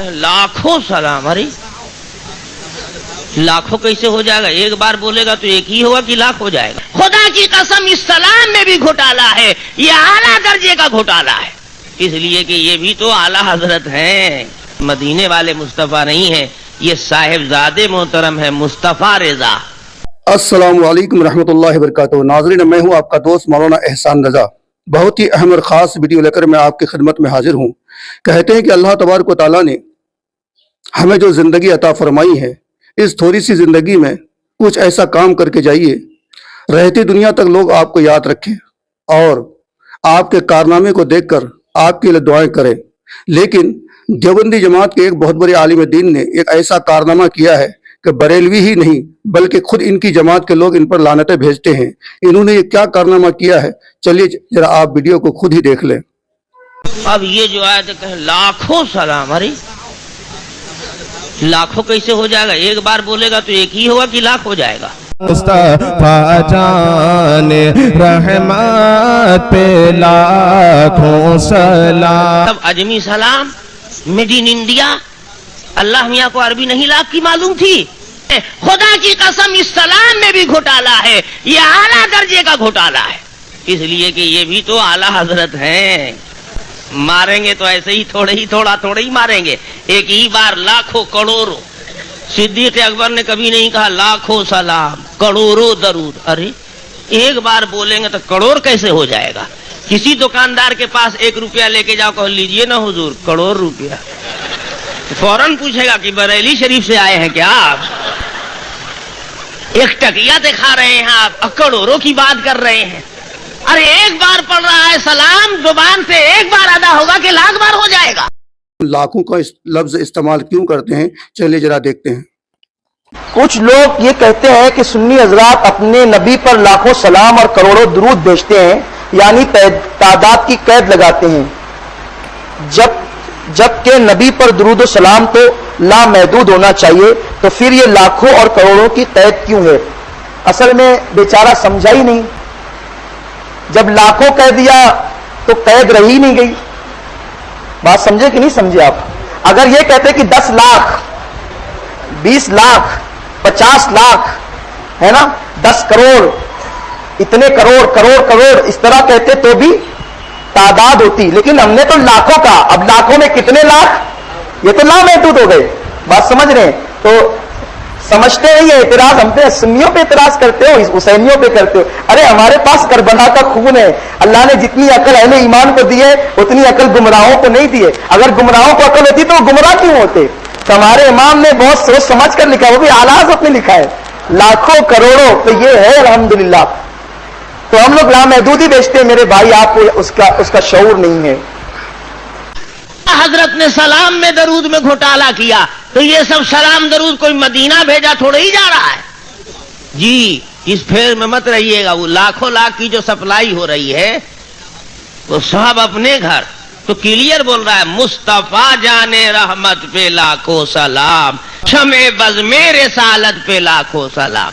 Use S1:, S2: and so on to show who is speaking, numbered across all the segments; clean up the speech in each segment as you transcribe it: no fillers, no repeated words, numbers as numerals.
S1: کہیں لاکھوں سلام. ارے لاکھوں کیسے ہو جائے گا؟ ایک بار بولے گا تو ایک ہی ہوگا کہ لاکھ ہو جائے گا؟ خدا کی قسم اس سلام میں بھی گھوٹالا ہے. یہ اعلیٰ درجے کا گھوٹالا ہے، اس لیے کہ یہ بھی تو اعلیٰ حضرت ہیں، مدینے والے مصطفیٰ نہیں ہیں. یہ صاحبزادے محترم ہے مصطفیٰ رضا.
S2: السلام علیکم ورحمۃ اللہ وبرکاتہ. ناظرین، میں ہوں آپ کا دوست مولانا احسان رضا. بہت ہی اہم اور خاص ویڈیو لے کر میں آپ کی خدمت میں حاضر ہوں. کہتے ہیں کہ اللہ تبارک و تعالیٰ نے ہمیں جو زندگی عطا فرمائی ہے، اس تھوڑی سی زندگی میں کچھ ایسا کام کر کے جائیے رہتی دنیا تک لوگ آپ کو یاد رکھیں اور آپ کے کارنامے کو دیکھ کر آپ کے لیے دعائیں کریں. لیکن دیوبندی جماعت کے ایک بہت بڑے عالم دین نے ایک ایسا کارنامہ کیا ہے کہ بریلوی ہی نہیں بلکہ خود ان کی جماعت کے لوگ ان پر لعنتیں بھیجتے ہیں. انہوں نے یہ کیا کارنامہ کیا ہے، چلیے ذرا آپ ویڈیو کو خود ہی دیکھ لیں.
S1: اب یہ جو آئے تو کہیں لاکھوں سلام. ارے لاکھوں کیسے ہو جائے گا؟ ایک بار بولے گا تو ایک ہی ہوگا کہ لاکھ ہو جائے گا؟
S3: مصطفیٰ جان رحمت پہ لاکھوں سلام.
S1: تب اجمی سلام میڈ ان انڈیا. اللہ میاں کو عربی نہیں لاکھ کی معلوم تھی؟ خدا کی قسم اس سلام میں بھی گھوٹالا ہے، یہ اعلیٰ درجے کا گھوٹالا ہے، اس لیے کہ یہ بھی تو اعلیٰ حضرت ہیں. ماریں گے تو ایسے ہی تھوڑا ہی ماریں گے، ایک ہی بار لاکھوں کروڑوں. صدیق اکبر نے کبھی نہیں کہا لاکھوں سلام کروڑوں درود. ارے ایک بار بولیں گے تو کروڑ کیسے ہو جائے گا؟ کسی دکاندار کے پاس 1 روپیہ لے کے جاؤ، کہ لیجئے نا حضور کروڑ روپیہ، فوراً پوچھے گا کہ بریلی شریف سے آئے ہیں کیا آپ؟ ایک ٹکیا دکھا رہے ہیں آپ، کروڑوں کی بات کر رہے ہیں. ارے ایک بار پڑھ رہا ہے سلام، زبان سے ایک بار ادا ہوگا کہ لاکھ بار ہو جائے گا؟
S2: لاکھوں کا لفظ استعمال کیوں کرتے ہیں، چلیے ذرا دیکھتے ہیں.
S4: کچھ لوگ یہ کہتے ہیں کہ سنی حضرات اپنے نبی پر لاکھوں سلام اور کروڑوں درود بھیجتے ہیں، یعنی تعداد کی قید لگاتے ہیں، جبکہ نبی پر درود و سلام تو لامحدود ہونا چاہیے، تو پھر یہ لاکھوں اور کروڑوں کی قید کیوں ہے؟ اصل میں بیچارہ سمجھا ہی نہیں. جب لاکھوں کہہ دیا تو قید رہی نہیں گئی. بات سمجھے کہ نہیں سمجھے آپ؟ اگر یہ کہتے کہ 10 لاکھ 20 لاکھ 50 لاکھ ہے نا، 10 کروڑ اتنے کروڑ اس طرح کہتے تو بھی تعداد ہوتی، لیکن ہم نے تو لاکھوں کا. اب لاکھوں میں کتنے لاکھ؟ یہ تو لامحدود ہو گئے. بات سمجھ رہے ہیں؟ تو سمجھتے ہیں یہ اعتراض ہم پہ سنیوں پہ اعتراض کرتے ہو، حسینیوں پہ کرتے ہو. ارے ہمارے پاس کربلا کا خون ہے. اللہ نے جتنی عقل اہل ایمان کو دی ہے اتنی عقل گمراہوں کو نہیں دی ہے. اگر گمراہوں کو عقل ہوتی تو وہ گمراہ کیوں ہوتے؟ تو ہمارے امام نے بہت سوچ سمجھ کر لکھا، وہ بھی اعلیٰ حضرت نے لکھا ہے لاکھوں کروڑوں. تو یہ ہے الحمدللہ. تو ہم لوگ لامحدود ہی بیچتے ہیں میرے بھائی، آپ کو اس کا شعور نہیں ہے.
S1: حضرت نے سلام میں درود میں گھوٹالا کیا تو یہ سب سلام درود کوئی مدینہ بھیجا تھوڑا ہی جا رہا ہے جی. اس پھیر میں مت رہیے گا. وہ لاکھوں لاکھ کی جو سپلائی ہو رہی ہے وہ سب اپنے گھر. تو کلیئر بول رہا ہے مصطفیٰ جانے رحمت پہ لاکھوں سلام، شمع بزم رسالت پہ لاکھوں سلام.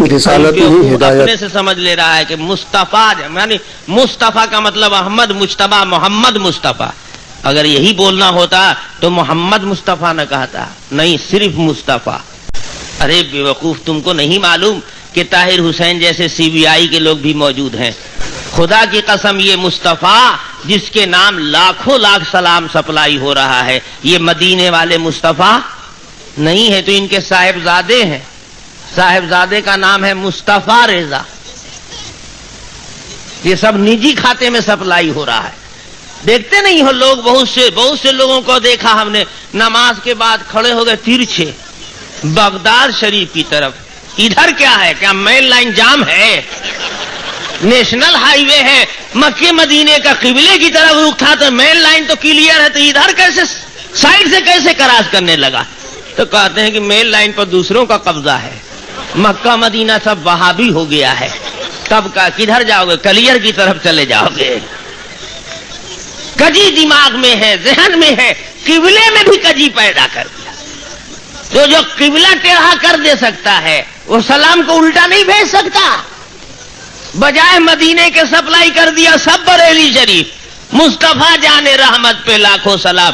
S2: رسالت نہیں، ہدایت.
S1: اپنے سے سمجھ لے رہا ہے کہ مصطفیٰ یعنی مصطفیٰ کا مطلب احمد مجتبی محمد مصطفیٰ. اگر یہی بولنا ہوتا تو محمد مصطفیٰ نہ کہتا، نہیں صرف مصطفیٰ. ارے بیوقوف، تم کو نہیں معلوم کہ طاہر حسین جیسے CBI کے لوگ بھی موجود ہیں؟ خدا کی قسم یہ مصطفیٰ جس کے نام لاکھوں لاکھ سلام سپلائی ہو رہا ہے، یہ مدینے والے مصطفیٰ نہیں ہے، تو ان کے صاحبزادے ہیں. صاحبزادے کا نام ہے مصطفیٰ رضا. یہ سب نجی کھاتے میں سپلائی ہو رہا ہے. دیکھتے نہیں ہو لوگ، بہت سے لوگوں کو دیکھا ہم نے نماز کے بعد کھڑے ہو گئے ترچھے بغداد شریف کی طرف. ادھر کیا ہے؟ کیا مین لائن جام ہے؟ نیشنل ہائی وے ہے، مکے مدینے کا قبلے کی طرف رخ تھا تو مین لائن تو کلیئر ہے، تو ادھر کیسے سائڈ سے کیسے کراس کرنے لگا؟ تو کہتے ہیں کہ مین لائن پر دوسروں کا قبضہ ہے، مکہ مدینہ سب وہابی ہو گیا ہے. تب کا کدھر جاؤ گے؟ کلیئر کی طرف چلے جاؤ گے. کجی دماغ میں ہے، ذہن میں ہے، قبلے میں بھی کجی پیدا کر دیا. جو قبلہ ٹیڑھا کر دے سکتا ہے وہ سلام کو الٹا نہیں بھیج سکتا. بجائے مدینے کے سپلائی کر دیا سب بریلی شریف. مصطفیٰ جانے رحمت پہ لاکھوں سلام.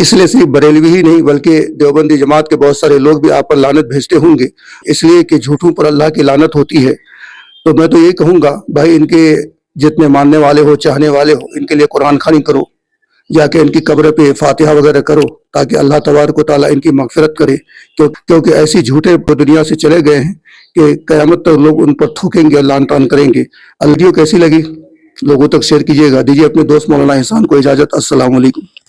S2: اس لیے صرف بریلوی ہی نہیں بلکہ دیوبندی جماعت کے بہت سارے لوگ بھی آپ پر لعنت بھیجتے ہوں گے، اس لیے کہ جھوٹوں پر اللہ کی لعنت ہوتی ہے۔ تو میں تو یہ کہوں گا بھائی ان کے جتنے ماننے والے ہو، چاہنے والے ہو، ان کے لیے قرآن خوانی کرو، جا کے ان کی قبر پہ فاتحہ وغیرہ کرو تاکہ اللہ تبارک و تعالیٰ ان کی مغفرت کرے، کیونکہ ایسی جھوٹے دنیا سے چلے گئے ہیں کہ قیامت تک لوگ ان پر تھوکیں گے اور لعن طعن کریں گے۔ ویڈیو کیسی لگی لوگوں تک شیئر کیجیے گا، دیجیے اپنے دوست مولانا احسان کو اجازت۔ السلام علیکم۔